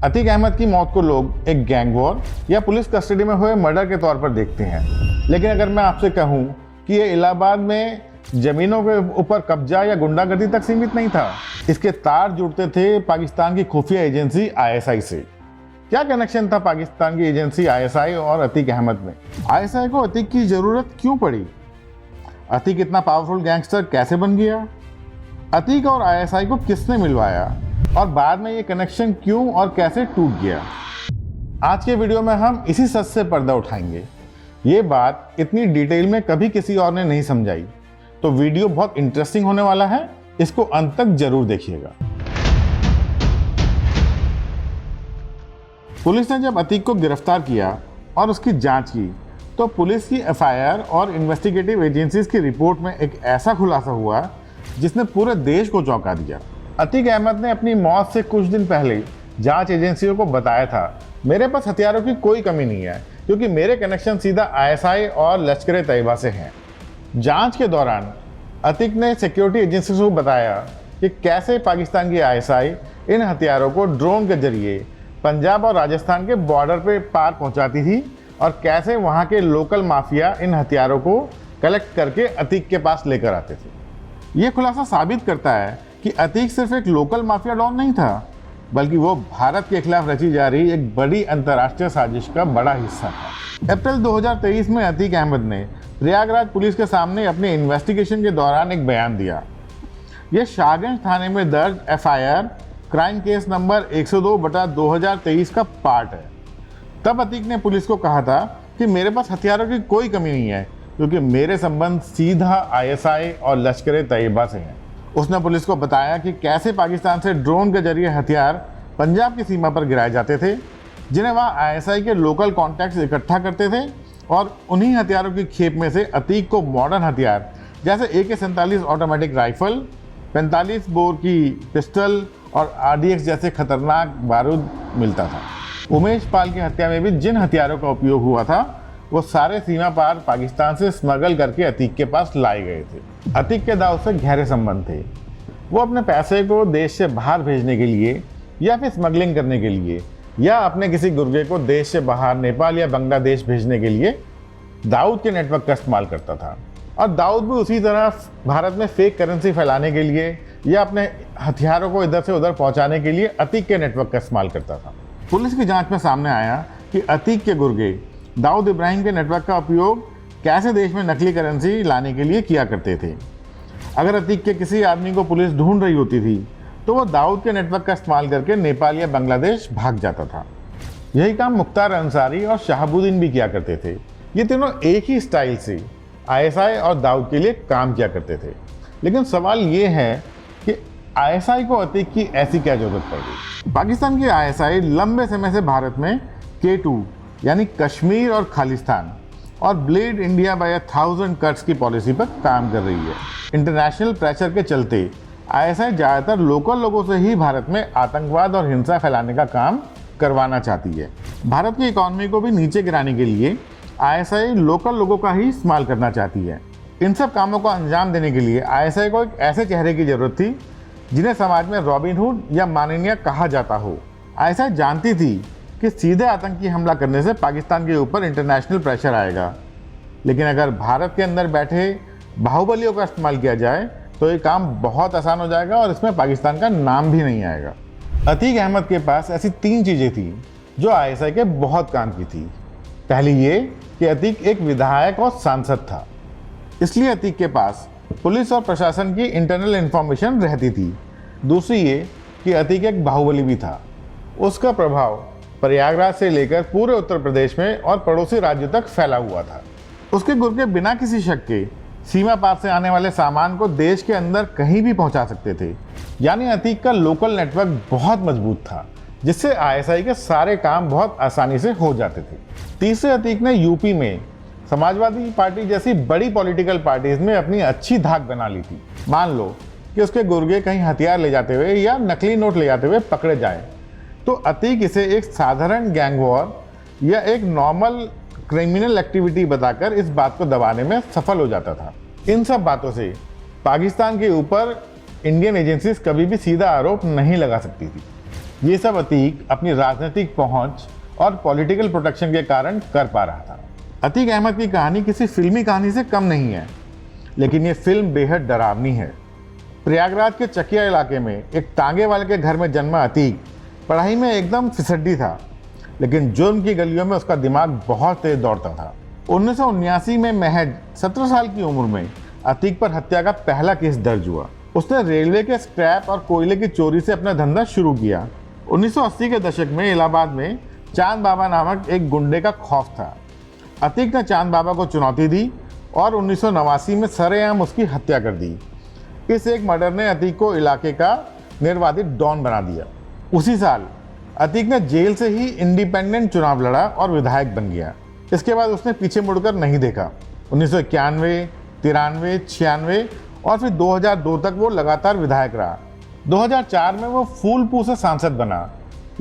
अतीक अहमद की मौत को लोग एक गैंग वॉर या पुलिस कस्टडी में हुए मर्डर के तौर पर देखते हैं, लेकिन अगर मैं आपसे कहूं कि ये इलाहाबाद में जमीनों के ऊपर कब्जा या गुंडागर्दी तक सीमित नहीं था, इसके तार जुड़ते थे पाकिस्तान की खुफिया एजेंसी आईएसआई से। क्या कनेक्शन था पाकिस्तान की एजेंसी आईएसआई और अतीक अहमद में? आईएसआई को अतीक की जरूरत क्यों पड़ी? अतीक इतना पावरफुल गैंगस्टर कैसे बन गया? अतीक और आईएसआई को किसने मिलवाया और बाद में ये कनेक्शन क्यों और कैसे टूट गया? आज के वीडियो में हम इसी सच से पर्दा उठाएंगे। ये बात इतनी डिटेल में कभी किसी और ने नहीं समझाई, तो वीडियो बहुत इंटरेस्टिंग होने वाला है, इसको अंत तक जरूर देखिएगा। पुलिस ने जब अतीक को गिरफ्तार किया और उसकी जांच की, तो पुलिस की एफआईआर और इन्वेस्टिगेटिव एजेंसीज की रिपोर्ट में एक ऐसा खुलासा हुआ जिसने पूरे देश को चौंका दिया। अतीक अहमद ने अपनी मौत से कुछ दिन पहले जांच एजेंसियों को बताया था, मेरे पास हथियारों की कोई कमी नहीं है क्योंकि मेरे कनेक्शन सीधा आईएसआई और लश्कर तैयबा से हैं। जांच के दौरान अतीक ने सिक्योरिटी एजेंसी को बताया कि कैसे पाकिस्तान की आईएसआई इन हथियारों को ड्रोन के जरिए पंजाब और राजस्थान के बॉर्डर पे पार पहुंचाती थी और कैसे वहां के लोकल माफिया इन हथियारों को कलेक्ट करके अतीक के पास लेकर आते थे। ये खुलासा साबित करता है कि अतीक सिर्फ एक लोकल माफिया डॉन नहीं था, बल्कि वो भारत के खिलाफ रची जा रही एक बड़ी अंतर्राष्ट्रीय साजिश का बड़ा हिस्सा था। अप्रैल 2023 में अतीक अहमद ने प्रयागराज पुलिस के सामने अपने इन्वेस्टिगेशन के दौरान एक बयान दिया। यह शाहगंज थाने में दर्ज एफआईआर क्राइम केस नंबर 102/2023 का पार्ट है। तब अतीक ने पुलिस को कहा था कि मेरे पास हथियारों की कोई कमी नहीं है क्योंकि मेरे संबंध सीधा आईएसआई और लश्कर तैयबा से हैं। उसने पुलिस को बताया कि कैसे पाकिस्तान से ड्रोन के जरिए हथियार पंजाब की सीमा पर गिराए जाते थे, जिन्हें वहाँ आईएसआई के लोकल कॉन्टैक्ट्स इकट्ठा करते थे और उन्हीं हथियारों की खेप में से अतीक को मॉडर्न हथियार जैसे AK-47 ऑटोमेटिक राइफल, 45 बोर की पिस्टल और RDX जैसे खतरनाक बारूद मिलता था। उमेश पाल की हत्या में भी जिन हथियारों का उपयोग हुआ था वो सारे सीमा पार पाकिस्तान से स्मगल करके अतीक के पास लाए गए थे। अतीक के दाऊद से गहरे संबंध थे। वो अपने पैसे को देश से बाहर भेजने के लिए या फिर स्मगलिंग करने के लिए या अपने किसी गुर्गे को देश से बाहर नेपाल या बांग्लादेश भेजने के लिए दाऊद के नेटवर्क का इस्तेमाल करता था। और दाऊद भी उसी तरह भारत में फेक करेंसी फैलाने के लिए या अपने हथियारों को इधर से उधर पहुंचाने के लिए अतीक के नेटवर्क का इस्तेमाल करता था। पुलिस की जांच में सामने आया कि अतीक के गुर्गे दाऊद इब्राहिम के नेटवर्क का उपयोग कैसे देश में नकली करेंसी लाने के लिए किया करते थे। अगर अतीक के किसी आदमी को पुलिस ढूंढ रही होती थी तो वो दाऊद के नेटवर्क का इस्तेमाल करके नेपाल या बांग्लादेश भाग जाता था। यही काम मुख्तार अंसारी और शहाबुद्दीन भी किया करते थे। ये तीनों एक ही स्टाइल से आईएसआई और दाऊद के लिए काम किया करते थे। लेकिन सवाल ये है कि आईएसआई को अतीक की ऐसी क्या जरूरत पड़ गई? पाकिस्तान की आईएसआई लंबे समय से भारत में K2 यानी कश्मीर और खालिस्तान और ब्लेड इंडिया बाय 1000 कट्स की पॉलिसी पर काम कर रही है। इंटरनेशनल प्रेशर के चलते आईएसआई ज़्यादातर लोकल लोगों से ही भारत में आतंकवाद और हिंसा फैलाने का काम करवाना चाहती है। भारत की इकॉनमी को भी नीचे गिराने के लिए आईएसआई लोकल लोगों का ही इस्तेमाल करना चाहती है। इन सब कामों को अंजाम देने के लिए आईएसआई को एक ऐसे चेहरे की जरूरत थी जिन्हें समाज में रॉबिनहुड या माननीय कहा जाता हो। आईएसआई जानती थी कि सीधे आतंकी हमला करने से पाकिस्तान के ऊपर इंटरनेशनल प्रेशर आएगा, लेकिन अगर भारत के अंदर बैठे बाहुबलियों का इस्तेमाल किया जाए तो ये काम बहुत आसान हो जाएगा और इसमें पाकिस्तान का नाम भी नहीं आएगा। अतीक अहमद के पास ऐसी 3 चीज़ें थी जो आईएसआई के बहुत काम की थी। पहली ये कि अतीक एक विधायक और सांसद था, इसलिए अतीक के पास पुलिस और प्रशासन की इंटरनल इंफॉर्मेशन रहती थी। दूसरी ये कि अतीक एक बाहुबली भी था। उसका प्रभाव प्रयागराज से लेकर पूरे उत्तर प्रदेश में और पड़ोसी राज्यों तक फैला हुआ था। उसके गुर्गे बिना किसी शक के सीमा पार से आने वाले सामान को देश के अंदर कहीं भी पहुंचा सकते थे। यानी अतीक का लोकल नेटवर्क बहुत मजबूत था, जिससे आईएसआई के सारे काम बहुत आसानी से हो जाते थे। तीसरे, अतीक ने यूपी में समाजवादी पार्टी जैसी बड़ी पॉलिटिकल पार्टीज में अपनी अच्छी धाक बना ली थी। मान लो कि उसके गुर्गे कहीं हथियार ले जाते हुए या नकली नोट ले जाते हुए पकड़े जाए, तो अतीक इसे एक साधारण गैंग वॉर या एक नॉर्मल क्रिमिनल एक्टिविटी बताकर इस बात को दबाने में सफल हो जाता था। इन सब बातों से पाकिस्तान के ऊपर इंडियन एजेंसीज कभी भी सीधा आरोप नहीं लगा सकती थी। ये सब अतीक अपनी राजनीतिक पहुंच और पॉलिटिकल प्रोटेक्शन के कारण कर पा रहा था। अतीक अहमद की कहानी किसी फिल्मी कहानी से कम नहीं है, लेकिन ये फिल्म बेहद डरावनी है। प्रयागराज के चकिया इलाके में एक तांगे वाले के घर में जन्मा अतीक पढ़ाई में एकदम फिसड्डी था, लेकिन जुर्म की गलियों में उसका दिमाग बहुत तेज दौड़ता था। 1979 में महज 17 साल की उम्र में अतीक पर हत्या का पहला केस दर्ज हुआ। उसने रेलवे के स्क्रैप और कोयले की चोरी से अपना धंधा शुरू किया। 1980 के दशक में इलाहाबाद में चांद बाबा नामक एक गुंडे का खौफ था। अतीक ने चांद बाबा को चुनौती दी और 1989 में सरेआम उसकी हत्या कर दी। इस एक मर्डर ने अतीक को इलाके का निर्वाचित डॉन बना दिया। उसी साल अतीक ने जेल से ही इंडिपेंडेंट चुनाव लड़ा और विधायक बन गया। इसके बाद उसने पीछे मुड़कर नहीं देखा। 1991, 93, 96 और फिर 2002 तक वो लगातार विधायक रहा। 2004 में वो फूलपुर से सांसद बना।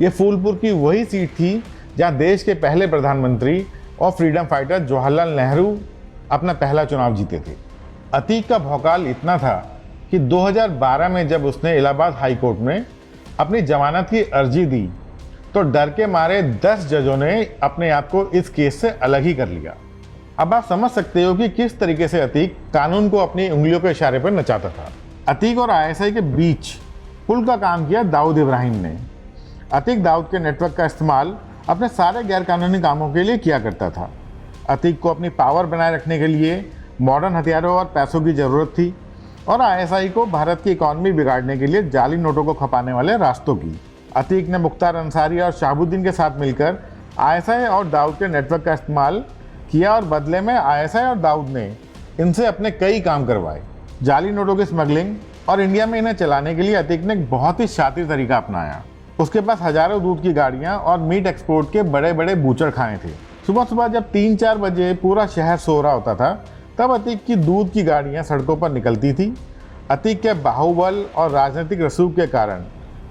ये फूलपुर की वही सीट थी जहां देश के पहले प्रधानमंत्री और फ्रीडम फाइटर जवाहरलाल नेहरू अपना पहला चुनाव जीते थे। अतीक का भौकाल इतना था कि 2012 में जब उसने इलाहाबाद हाई कोर्ट में अपनी जमानत की अर्जी दी तो डर के मारे 10 जजों ने अपने आप को इस केस से अलग ही कर लिया। अब आप समझ सकते हो कि किस तरीके से अतीक कानून को अपनी उंगलियों के इशारे पर नचाता था। अतीक और आईएसआई के बीच पुल का काम किया दाऊद इब्राहिम ने। अतीक दाऊद के नेटवर्क का इस्तेमाल अपने सारे गैरकानूनी कामों के लिए किया करता था। अतीक को अपनी पावर बनाए रखने के लिए मॉडर्न हथियारों और पैसों की ज़रूरत थी और आईएसआई को भारत की इकॉनमी बिगाड़ने के लिए जाली नोटों को खपाने वाले रास्तों की। अतीक ने मुख्तार अंसारी और शाहबुद्दीन के साथ मिलकर आईएसआई और दाऊद के नेटवर्क का इस्तेमाल किया और बदले में आईएसआई और दाऊद ने इनसे अपने कई काम करवाए। जाली नोटों की स्मगलिंग और इंडिया में इन्हें चलाने के लिए अतीक ने एक बहुत ही शातिर तरीका अपनाया। उसके पास हजारों दूध की गाड़ियां और मीट एक्सपोर्ट के बड़े बड़े बूचड़ खाने थे। सुबह सुबह जब 3-4 बजे पूरा शहर सो रहा होता था तब अतीक की दूध की गाड़ियां सड़कों पर निकलती थी। अतीक के बाहुबल और राजनीतिक रसूख के कारण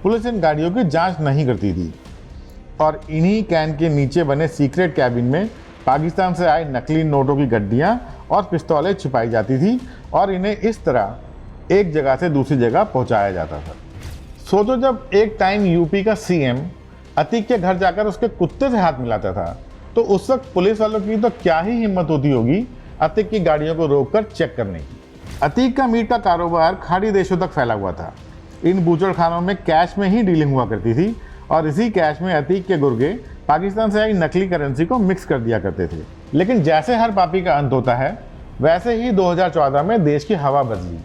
पुलिस इन गाड़ियों की जांच नहीं करती थी और इन्हीं कैन के नीचे बने सीक्रेट कैबिन में पाकिस्तान से आए नकली नोटों की गड्डियां और पिस्तौलें छिपाई जाती थी और इन्हें इस तरह एक जगह से दूसरी जगह पहुंचाया जाता था। सोचो, जब एक टाइम यूपी का सीएम अतीक के घर जाकर उसके कुत्ते से हाथ मिलाता था तो उस वक्त पुलिस वालों की तो क्या ही हिम्मत होती होगी अतीक की गाड़ियों को रोककर चेक करने की। अतीक का मीट का कारोबार खाड़ी देशों तक फैला हुआ था। इन बूचड़ खानों में कैश में ही डीलिंग हुआ करती थी और इसी कैश में अतीक के गुर्गे पाकिस्तान से आई नकली करेंसी को मिक्स कर दिया करते थे। लेकिन जैसे हर पापी का अंत होता है वैसे ही 2014 में देश की हवा बदली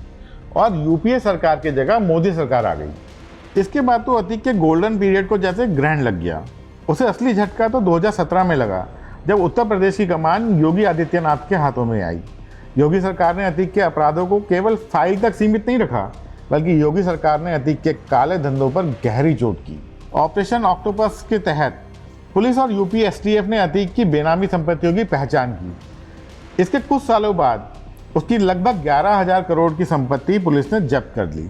और यूपीए सरकार की जगह मोदी सरकार आ गई। इसके बाद तो अतीक के गोल्डन पीरियड को जैसे ग्रहण लग गया। उसे असली झटका तो 2017 में लगा जब उत्तर प्रदेश की कमान योगी आदित्यनाथ के हाथों में आई। योगी सरकार ने अतीक के अपराधों को केवल फाइल तक सीमित नहीं रखा, बल्कि योगी सरकार ने अतीक के काले धंधों पर गहरी चोट की। ऑपरेशन ऑक्टोपस के तहत पुलिस और यूपी एसटीएफ ने अतीक की बेनामी संपत्तियों की पहचान की। इसके कुछ सालों बाद उसकी लगभग 11,000 करोड़ की संपत्ति पुलिस ने जब्त कर ली।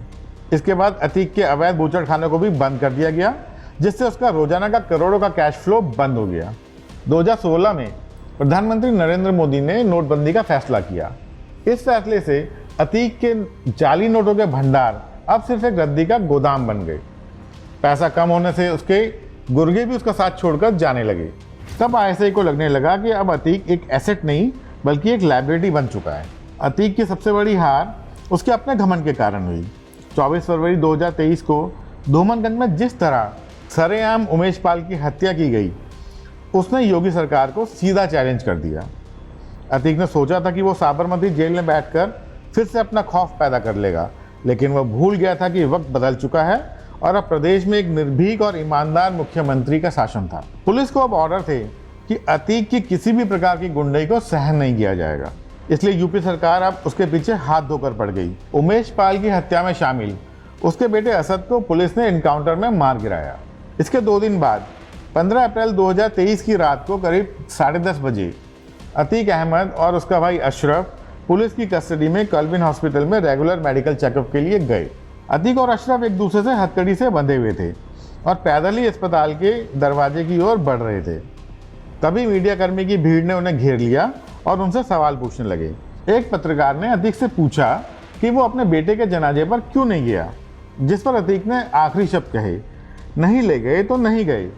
इसके बाद अतीक के अवैध बूचड़ खानों को भी बंद कर दिया गया, जिससे उसका रोजाना का करोड़ों का कैश फ्लो बंद हो गया। 2016 में प्रधानमंत्री नरेंद्र मोदी ने नोटबंदी का फैसला किया। इस फैसले से अतीक के जाली नोटों के भंडार अब सिर्फ एक रद्दी का गोदाम बन गए। पैसा कम होने से उसके गुर्गे भी उसका साथ छोड़कर जाने लगे। तब आईएसआई को लगने लगा कि अब अतीक एक एसेट नहीं बल्कि एक लाइबिलिटी बन चुका है। अतीक की सबसे बड़ी हार उसके अपने घमंड के कारण हुई। 24 फरवरी 2023 को धूमनगंज में जिस तरह सरेआम उमेश पाल की हत्या की गई, उसने योगी सरकार को सीधा चैलेंज कर दिया। अतीक ने सोचा था कि वो साबरमती जेल में बैठकर फिर से अपना खौफ पैदा कर लेगा, लेकिन वह भूल गया था कि वक्त बदल चुका है और अब प्रदेश में एक निर्भीक और ईमानदार मुख्यमंत्री का शासन था। पुलिस को अब ऑर्डर थे कि अतीक की किसी भी प्रकार की गुंडई को सहन नहीं किया जाएगा, इसलिए यूपी सरकार अब उसके पीछे हाथ धोकर पड़ गई। उमेश पाल की हत्या में शामिल उसके बेटे असद को पुलिस ने एनकाउंटर में मार गिराया। इसके 2 दिन बाद 15 अप्रैल 2023 की रात को करीब 10:30 बजे अतीक अहमद और उसका भाई अशरफ पुलिस की कस्टडी में कल्विन हॉस्पिटल में रेगुलर मेडिकल चेकअप के लिए गए। अतीक और अशरफ एक दूसरे से हथकड़ी से बंधे हुए थे और पैदल ही अस्पताल के दरवाजे की ओर बढ़ रहे थे। तभी मीडियाकर्मी की भीड़ ने उन्हें घेर लिया और उनसे सवाल पूछने लगे। एक पत्रकार ने अतीक से पूछा कि वो अपने बेटे के जनाजे पर क्यों नहीं गया, जिस पर अतीक ने आखिरी शब्द कहे नहीं ले गए तो नहीं गए।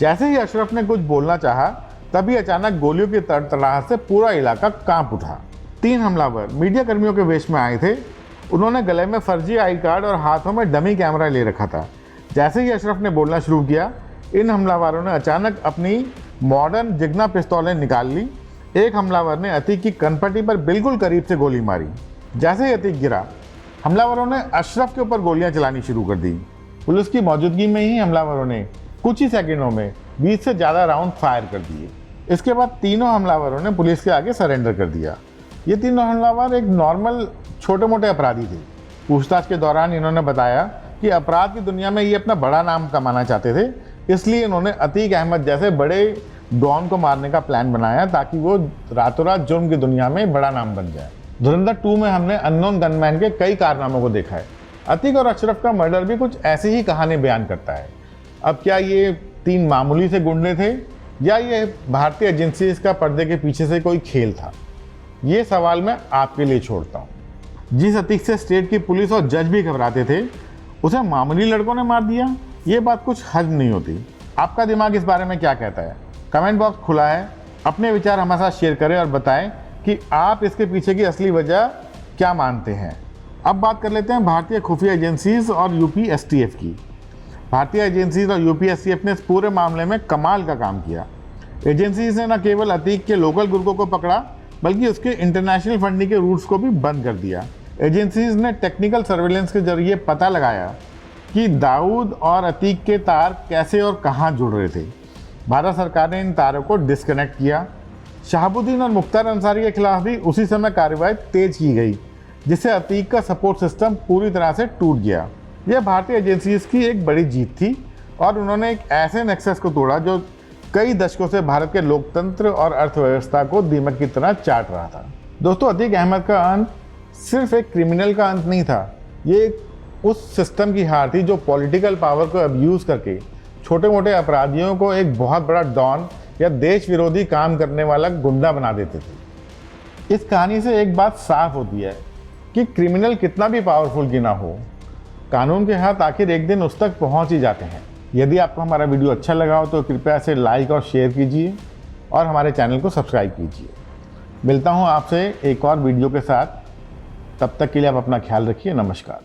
जैसे ही अशरफ ने कुछ बोलना चाहा, तभी अचानक गोलियों की तड़तड़ाहट से पूरा इलाका कांप उठा। 3 हमलावर मीडिया कर्मियों के वेश में आए थे। उन्होंने गले में फर्जी आई कार्ड और हाथों में डमी कैमरा ले रखा था। जैसे ही अशरफ ने बोलना शुरू किया, इन हमलावरों ने अचानक अपनी मॉडर्न जिग्ना पिस्तौलें निकाल ली। एक हमलावर ने अतीक की कनपट्टी पर बिल्कुल करीब से गोली मारी। जैसे ही अतीक गिरा, हमलावरों ने अशरफ के ऊपर गोलियां चलानी शुरू कर दी। पुलिस की मौजूदगी में ही हमलावरों ने कुछ ही सेकंडों में 20 से ज़्यादा राउंड फायर कर दिए। इसके बाद तीनों हमलावरों ने पुलिस के आगे सरेंडर कर दिया। ये तीनों हमलावर एक नॉर्मल छोटे मोटे अपराधी थे। पूछताछ के दौरान इन्होंने बताया कि अपराध की दुनिया में ये अपना बड़ा नाम कमाना चाहते थे, इसलिए इन्होंने अतीक अहमद जैसे बड़े डॉन को मारने का प्लान बनाया ताकि वो रातों रात जुर्म की दुनिया में बड़ा नाम बन जाए। धुरंधर 2 में हमने अननोन गनमैन के कई कारनामों को देखा है। अतीक और अशरफ का मर्डर भी कुछ ऐसी ही कहानी बयान करता है। अब क्या ये 3 मामूली से गुंडे थे या ये भारतीय एजेंसीज का पर्दे के पीछे से कोई खेल था? ये सवाल मैं आपके लिए छोड़ता हूँ। जिस अतीक से स्टेट की पुलिस और जज भी घबराते थे, उसे मामूली लड़कों ने मार दिया। ये बात कुछ हद नहीं होती। आपका दिमाग इस बारे में क्या कहता है? कमेंट बॉक्स खुला है। अपने विचार हमारे साथ शेयर करें और बताएं कि आप इसके पीछे की असली वजह क्या मानते हैं। अब बात कर लेते हैं भारतीय खुफिया एजेंसीज और यूपी एसटीएफ की। भारतीय एजेंसीज और यूपी एसटीएफ ने इस पूरे मामले में कमाल का काम किया। एजेंसीज ने न केवल अतीक के लोकल गुर्गों को पकड़ा, बल्कि उसके इंटरनेशनल फंडिंग के रूट्स को भी बंद कर दिया। एजेंसीज ने टेक्निकल सर्वेलेंस के जरिए पता लगाया कि दाऊद और अतीक के तार कैसे और कहाँ जुड़ रहे थे। भारत सरकार ने इन तारों को डिस्कनेक्ट किया। शहाबुद्दीन और मुख्तार अंसारी के खिलाफ भी उसी समय कार्रवाई तेज की गई, जिससे अतीक का सपोर्ट सिस्टम पूरी तरह से टूट गया। यह भारतीय एजेंसीज की एक बड़ी जीत थी और उन्होंने एक ऐसे नेक्सस को तोड़ा जो कई दशकों से भारत के लोकतंत्र और अर्थव्यवस्था को दीमक की तरह चाट रहा था। दोस्तों, अतीक अहमद का अंत सिर्फ एक क्रिमिनल का अंत नहीं था। ये उस सिस्टम की हार थी जो पॉलिटिकल पावर को अब्यूज़ करके छोटे मोटे अपराधियों को एक बहुत बड़ा डॉन या देश विरोधी काम करने वाला गुंडा बना देते थे। इस कहानी से एक बात साफ होती है कि क्रिमिनल कितना भी पावरफुल क्यों ना हो, कानून के हाथ आखिर एक दिन उस तक पहुंच ही जाते हैं। यदि आपको हमारा वीडियो अच्छा लगा हो तो कृपया इसे लाइक और शेयर कीजिए और हमारे चैनल को सब्सक्राइब कीजिए। मिलता हूं आपसे एक और वीडियो के साथ। तब तक के लिए आप अपना ख्याल रखिए। नमस्कार।